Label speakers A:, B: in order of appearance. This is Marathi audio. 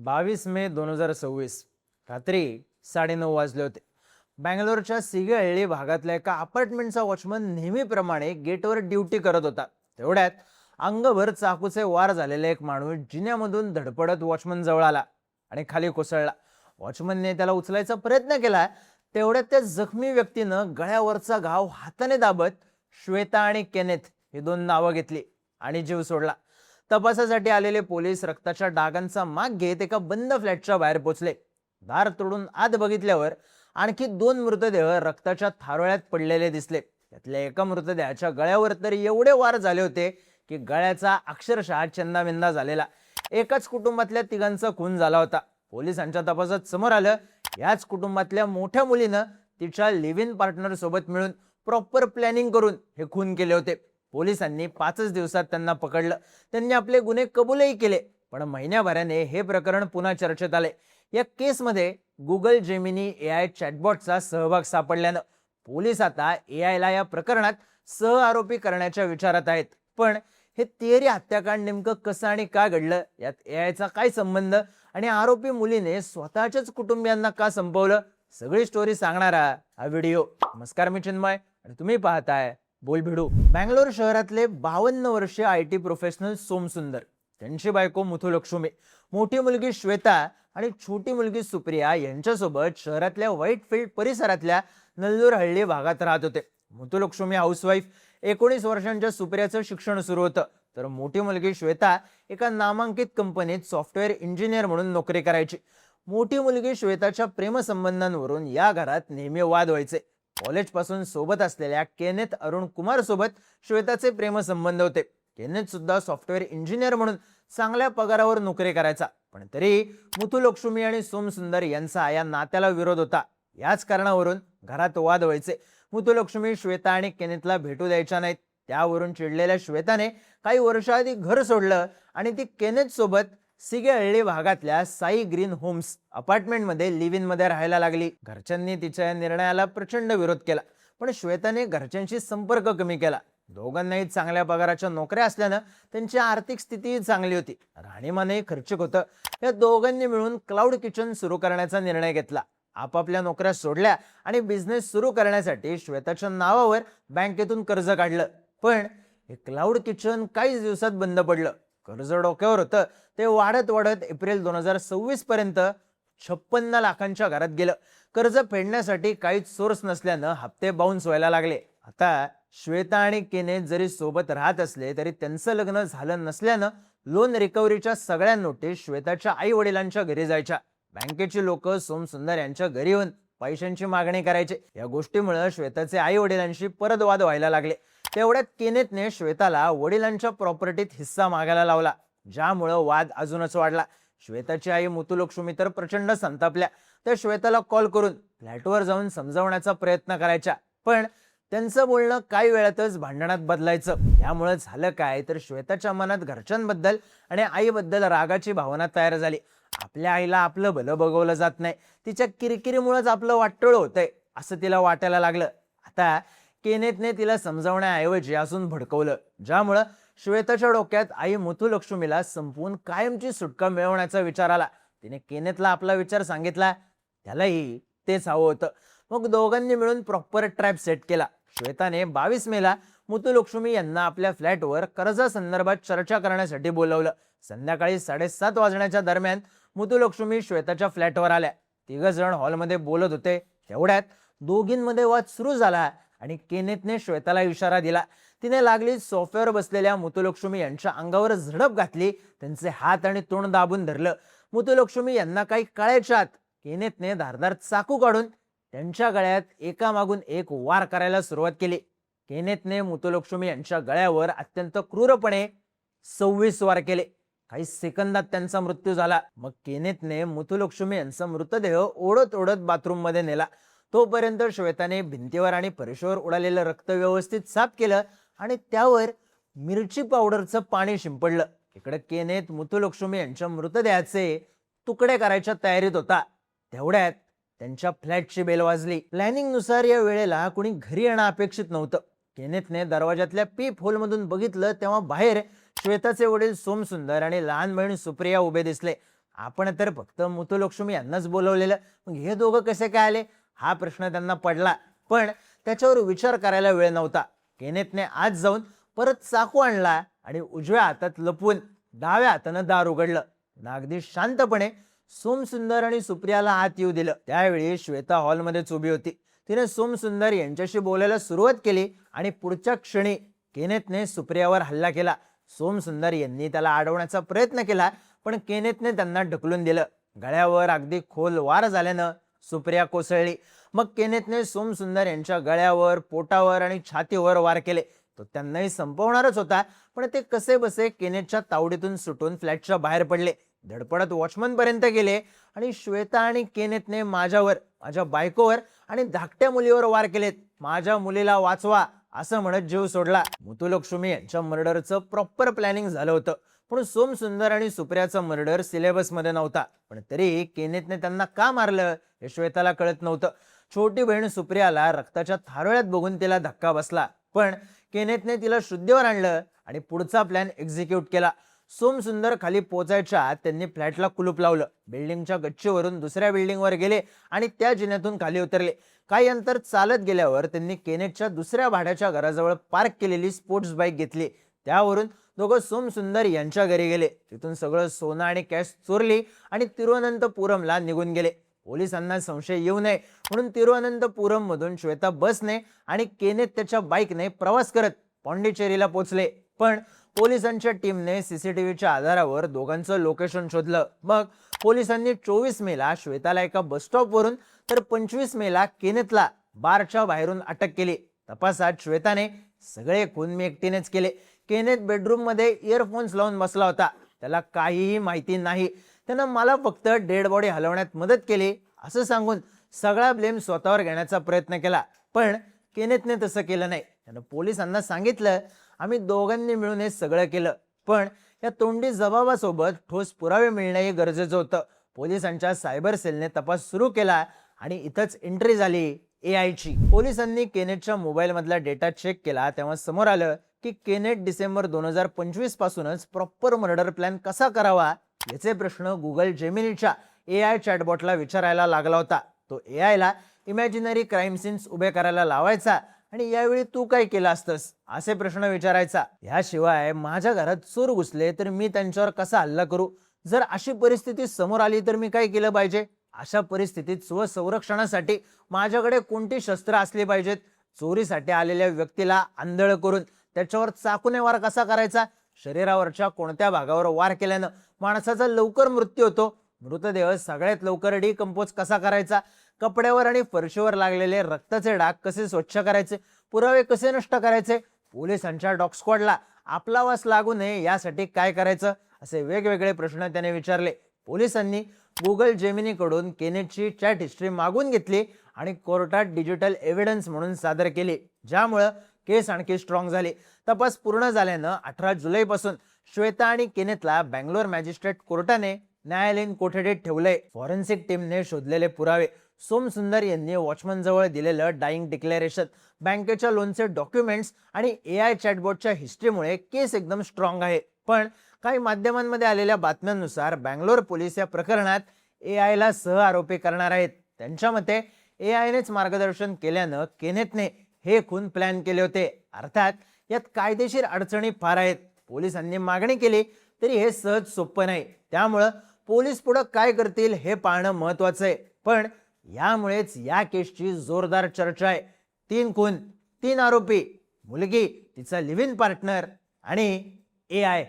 A: 22 मे 2026 रात्री 9:30 वाजले होते. बँगलोरच्या सिगेहळ्ळी भागातल्या एका अपार्टमेंटचा वॉचमन नेहमीप्रमाणे गेटवर ड्युटी करत होता. तेवढ्यात अंगभर चाकूचे वार झालेले एक माणूस जिन्यामधून धडपडत वॉचमन जवळ आला आणि खाली कोसळला. वॉचमनने त्याला उचलायचा प्रयत्न केला. तेवढ्यात त्या जखमी व्यक्तीनं गळ्यावरचा घाव हाताने दाबत श्वेता आणि केनेथ ही दोन नावं घेतली आणि जीव सोडला. तपासासाठी आलेले पोलीस रक्ताच्या डागांचा माग घेत एका बंद फ्लॅटच्या बाहेर पोहोचले. दार तोडून आत बघितल्यावर आणखी 2 मृतदेह रक्ताच्या थारोळ्यात पडलेले दिसले. त्यातल्या एका मृतदेहाच्या गळ्यावर तर एवढे वार झाले होते की गळ्याचा अक्षरशः चंदाबिंदा झालेला. एकाच कुटुंबातल्या तिघांचा खून झाला होता. पोलिसांच्या तपासात समोर आलं, याच कुटुंबातल्या मोठ्या मुलीनं तिच्या लिव्ह इन पार्टनर सोबत मिळून प्रॉपर प्लॅनिंग करून हे खून केले होते. पोलिसांनी 5च दिवसात त्यांना पकडलं. त्यांनी आपले गुन्हे कबूलही केले. पण महिन्याभराने हे प्रकरण पुन्हा चर्चेत आले. या केसमध्ये गुगल जेमिनी AI चॅटबॉटचा सहभाग सापडल्यानं पोलीस आता AI ला या प्रकरणात सहआरोपी करण्याच्या विचारात आहेत. पण हे तिहेरी हत्याकांड नेमकं कसं आणि का घडलं, यात AI चा काय संबंध आणि आरोपी मुलीने स्वतःच्याच कुटुंबियांना का संपवलं, सगळी स्टोरी सांगणारा हा व्हिडिओ. नमस्कार, मी चिन्मय आणि तुम्ही पाहताय बोलभिडू. बँगलोर शहरातले 52 वर्षीय IT प्रोफेशनल सोमसुंदर, त्यांची बायको मुथुलक्ष्मी, मोठी मुलगी श्वेता आणि छोटी मुलगी सुप्रिया यांच्यासोबत शहरातल्या व्हाईटफील्ड परिसरातल्या नल्लूर हळ्ळी भागात राहत होते. मुथुलक्ष्मी हाऊसवाईफ, 19 वर्षांच्या सुप्रियाचं शिक्षण सुरू होतं, तर मोठी मुलगी श्वेता एका नामांकित कंपनीत सॉफ्टवेअर इंजिनियर म्हणून नोकरी करायची. मोठी मुलगी श्वेताच्या प्रेमसंबंधांवरून या घरात नेहमी वाद व्हायचे. कॉलेजपासून सोबत असलेल्या केनेथ अरुण कुमार सोबत श्वेताचे प्रेमसंबंध होते. केनेथ सुद्धा सॉफ्टवेअर इंजिनियर म्हणून चांगल्या पगारावर नोकरी करायचा. पण तरी मुथुलक्ष्मी आणि सोमसुंदर यांचा या नात्याला विरोध होता. याच कारणावरून घरात वाद व्हायचे. मुथुलक्ष्मी श्वेता आणि केनेथला भेटू द्यायच्या नाहीत. त्यावरून चिडलेल्या श्वेताने काही वर्षाआधी घर सोडलं आणि ती केनेथ सोबत सिगेहळ्ळी भागातल्या साई ग्रीन होम्स अपार्टमेंटमध्ये लिव्ह इन मध्ये राहायला लागली. घरच्यांनी तिच्या या निर्णयाला प्रचंड विरोध केला, पण श्वेताने घरच्यांशी संपर्क कमी केला. दोघांनाही चांगल्या पगाराच्या नोकऱ्या असल्यानं त्यांची आर्थिक स्थिती चांगली होती. राहणीमानही खर्चिक होतं. या दोघांनी मिळून क्लाउड किचन सुरू करण्याचा निर्णय घेतला. आपापल्या नोकऱ्या सोडल्या आणि बिझनेस सुरू करण्यासाठी श्वेताच्या नावावर बँकेतून कर्ज काढलं. पण हे क्लाउड किचन काहीच दिवसात बंद पडलं. कर्ज डोक्यावर होतं ते वाढत वाढत एप्रिल 2026 पर्यंत 56 लाखांच्या घरात गेलं. कर्ज फेडण्यासाठी काहीच सोर्स नसल्यानं हप्ते बाउन्स व्हायला लागले. आता श्वेता आणि केनेथ जरी सोबत राहत असले तरी त्यांचं लग्न झालं नसल्यानं लोन रिकव्हरीच्या सगळ्या नोटीस श्वेताच्या आई वडिलांच्या घरी जायच्या. बँकेची लोक सोमसुंदर यांच्या घरी येऊन पैशांची मागणी करायचे. या गोष्टीमुळे श्वेताचे आई वडिलांशी परत वाद व्हायला लागले. तेवढ्यात केनेथने श्वेताला वडिलांच्या प्रॉपर्टीत हिस्सा मागायला लावला, ज्यामुळे वाद अजूनच वाढला. श्वेताची आई मुथुलक्ष्मी तर प्रचंड संतापल्या. त्या श्वेताला कॉल करून फ्लॅटवर जाऊन समजावण्याचा प्रयत्न करायच्या, पण त्यांचं बोलणं काही वेळातच भांडणात बदलायचं. यामुळे झालं काय तर श्वेताच्या मनात घरच्यांबद्दल आणि आईबद्दल रागाची भावना तयार झाली. आपल्या आईला आपलं भलं बघवलं जात नाही, तिच्या किरकिरीमुळेच आपलं वाटोळं होतंय असं तिला वाटायला लागलं. आता केनेथने तिला समजावण्याऐवजी अजून भडकवलं, ज्यामुळं श्वेताच्या डोक्यात आई मुथुलक्ष्मीला संपवून कायमची सुटका मिळवण्याचा विचार आला. तिने केनेथला आपला विचार सांगितला. त्यालाही तेच हवं होतं. मग दोघांनी मिळून प्रॉपर ट्रॅप सेट केला. श्वेताने 22 मेला मुथुलक्ष्मी यांना आपल्या फ्लॅटवर कर्जासंदर्भात चर्चा करण्यासाठी बोलवलं. संध्याकाळी 7:30 वाजण्याच्या दरम्यान मुथुलक्ष्मी श्वेताच्या फ्लॅटवर आल्या. 3 जण हॉलमध्ये बोलत होते. तेवढ्यात दोघींमध्ये वाद सुरू झाला आणि केनेथने श्वेताला इशारा दिला. तिने लागली सोफ्यावर बसलेल्या मुथुलक्ष्मी यांच्या अंगावर झडप घातली. त्यांचे हात आणि तोंड दाबून धरलं. मुथुलक्ष्मी यांना काही कळायच्या आत केनेथने धारदार चाकू काढून त्यांच्या गळ्यात एकामागून एक वार करायला सुरुवात केली. केनेथने मुथुलक्ष्मी यांच्या गळ्यावर अत्यंत क्रूरपणे 26 वार केले. काही सेकंदात त्यांचा मृत्यू झाला. मग केनेथने मुथुलक्ष्मी यांचा मृतदेह ओढत ओढत बाथरूम मध्ये नेला. तोपर्यंत श्वेताने भिंतीवर आणि फरशीवर उडालेलं रक्त व्यवस्थित साफ केलं आणि त्यावर मिरची पावडरचं पाणी शिंपडलं. इकडे केनेथ मुथुलक्ष्मी यांच्या मृतदेहाचे तुकडे करायच्या तयारीत होता. तेवढ्यात त्यांच्या फ्लॅटची बेल वाजली. प्लॅनिंग नुसार या वेळेला कुणी घरी येणं अपेक्षित नव्हतं. केनेथने दरवाजातल्या पीप होल मधून बघितलं तेव्हा बाहेर श्वेताचे वडील सोमसुंदर आणि लहान बहीण सुप्रिया उभे दिसले. आपण तर फक्त मुथुलक्ष्मी यांनाच बोलवलेलं, मग हे दोघं कसे काय आले, हा प्रश्न त्यांना पडला. पण त्याच्यावर विचार करायला वेळ नव्हता. केनेथने आज जाऊन परत चाकू आणला आणि उजव्या हातात लपवून डाव्या हातानं दार उघडलं. अगदी शांतपणे सोमसुंदर आणि सुप्रियाला आत येऊ दिलं. त्यावेळी श्वेता हॉलमध्येच उभी होती. तिने सोमसुंदर यांच्याशी बोलायला सुरुवात केली आणि पुढच्या क्षणी केनेथने सुप्रियावर हल्ला केला. सोमसुंदर यांनी त्याला अडवण्याचा प्रयत्न केला, पण केनेथने त्यांना ढकलून दिलं. गळ्यावर अगदी खोल वार झाल्यानं सुप्रिया कोसळली. मग केनेथने सोमसुंदर यांच्या गळ्यावर, पोटावर आणि छातीवर वार केले. तो त्यांनाही संपवणारच होता, पण ते कसे बसे केनेथच्या तावडीतून सुटून फ्लॅटच्या बाहेर पडले. धडपडत वॉचमन पर्यंत गेले आणि श्वेता आणि केनेथने माझ्यावर, माझ्या बायकोवर आणि धाकट्या मुलीवर वार केलेत. माझ्या मुलीला वाचवा असं म्हणत जीव सोडला. मुथुलक्ष्मी यांच्या मर्डरचं प्रॉपर प्लॅनिंग झालं होतं, पण सोमसुंदर आणि सुप्रियाचा मर्डर सिलेबस मध्ये नव्हता. पण तरी केनेथने त्यांना का मारलं हे श्वेताला कळत नव्हतं. छोटी बहीण सुप्रियाला रक्ताच्या थारोळ्यात बघून तिला धक्का बसला, पण केनेथने तिला शुद्धीवर आणलं आणि पुढचा प्लॅन एक्झिक्यूट केला. सोमसुंदर खाली पोचायच्या आत त्यांनी फ्लॅटला कुलूप लावलं. बिल्डिंगच्या गच्चीवरून दुसऱ्या बिल्डिंगवर गेले आणि त्या जिन्यातून खाली उतरले. काही अंतर चालत गेल्यावर त्यांनी केनेथच्या दुसऱ्या भाड्याच्या घराजवळ पार्क केलेली स्पोर्ट्स बाईक घेतली. त्यावरून दोघं सोमसुंदर यांच्या घरी गेले. तिथून सगळं सोनं आणि कॅश चोरली आणि तिरुअनंतपुरमला निघून गेले. पोलिसांना संशय येऊ नये म्हणून तिरुअनंतपुरम मधून श्वेता बसने आणि केनेथ त्याच्या बाईकने प्रवास करत पॉंडिचेरीला पोहोचले. पण पोलिसांच्या टीमने सीसीटीव्हीच्या आधारावर दोघांचं लोकेशन शोधलं. मग पोलिसांनी 24 मेला श्वेताला एका बस स्टॉपवरून तर 25 मेला केनेथला बारच्या बाहेरून अटक केली. तपासात श्वेताने सगळे खून मी एकटीनेच केले. केनेथ बेडरूम मध्ये इयरफोन्स लावून बसला होता. त्याला काहीही माहिती नाही. त्यानं मला फक्त डेड बॉडी हलवण्यात मदत केली असं सांगून सगळा ब्लेम स्वतःवर घेण्याचा प्रयत्न केला. पण केनेथने तसं केलं नाही. त्यानं पोलिसांना सांगितलं, आम्ही दोघांनी मिळून हे सगळं केलं. पण या तोंडी जबाबासोबत ठोस पुरावे मिळणंही गरजेचं होतं. पोलिसांच्या सायबर सेलने तपास सुरू केला आणि इथंच एंट्री झाली एआयची. पोलिसांनी केनेथच्या मोबाईल मधला डेटा चेक केला तेव्हा समोर आलं की केनेथ डिसेंबर 2025 पासूनच प्रॉपर मर्डर प्लॅन कसा करावा याचे प्रश्न गुगल जेमिनीच्या एआय चॅटबॉटला विचारायला लागला होता. तो एआयला इमॅजिनरी क्राईम सीन्स उभे करायला लावायचा आणि यावेळी तू काय केलं असतंस असे प्रश्न विचारायचा. याशिवाय माझ्या घरात चोर घुसले तर मी त्यांच्यावर कसा हल्ला करू, जर अशी परिस्थिती समोर आली तर मी काय केलं पाहिजे, अशा परिस्थितीत स्वसंरक्षणासाठी माझ्याकडे कोणती शस्त्र असली पाहिजेत, चोरीसाठी आलेल्या व्यक्तीला आंधळ करून त्याच्यावर चाकूने वार कसा करायचा, शरीरावरच्या कोणत्या भागावर वार केल्यानं माणसाचा लवकर मृत्यू होतो, मृतदेह सगळ्यात लवकर डिकंपोज कसा करायचा, कपड्यावर आणि फरशीवर लागलेले रक्ताचे डाग कसे स्वच्छ करायचे, पुरावे कसे नष्ट करायचे, पोलिसांच्या डॉग स्क्वॉडला आपला वास लागू नये यासाठी काय करायचं, असे वेगवेगळे प्रश्न त्याने विचारले. पोलिसांनी गुगल जेमिनी कडून केनेथची चॅट हिस्ट्री मागून घेतली आणि कोर्टात डिजिटल एव्हिडन्स म्हणून सादर केली, ज्यामुळे केस आणखी स्ट्रॉंग झाली. तपास पूर्ण झाल्यानं 18 जुलैपासून श्वेता आणि केनेथला बँगलोर मॅजिस्ट्रेट कोर्टाने न्यायालयीन कोठडीत ठेवलंय. फॉरेन्सिक टीमने शोधलेले पुरावे, सोमसुंदर यांनी वॉचमन जवळ दिलेलं डाईंग डिक्लेरेशन, बँकेच्या लोनचे डॉक्युमेंट्स आणि एआय चॅटबॉटच्या हिस्ट्रीमुळे केस एकदम स्ट्रॉंग आहे. पण काही माध्यमांमध्ये आलेल्या बातम्यांनुसार बँगलोर पोलीस या प्रकरणात एआयला सह आरोपी करणार आहेत. त्यांच्या मते एआयनेच मार्गदर्शन केल्यानं केनेथने हे खून प्लॅन केले होते. अर्थात यात कायदेशीर अडचणी फार आहेत. पोलिसांनी मागणी केली तरी हे सहज सोपं नाही. त्यामुळं पोलीस पुढे काय करतील हे पाहणं महत्वाचं आहे. पण यामुळेच या केसची जोरदार चर्चा आहे. 3 खून, 3 आरोपी, मुलगी, तिचा लिव्ह इन पार्टनर आणि एआय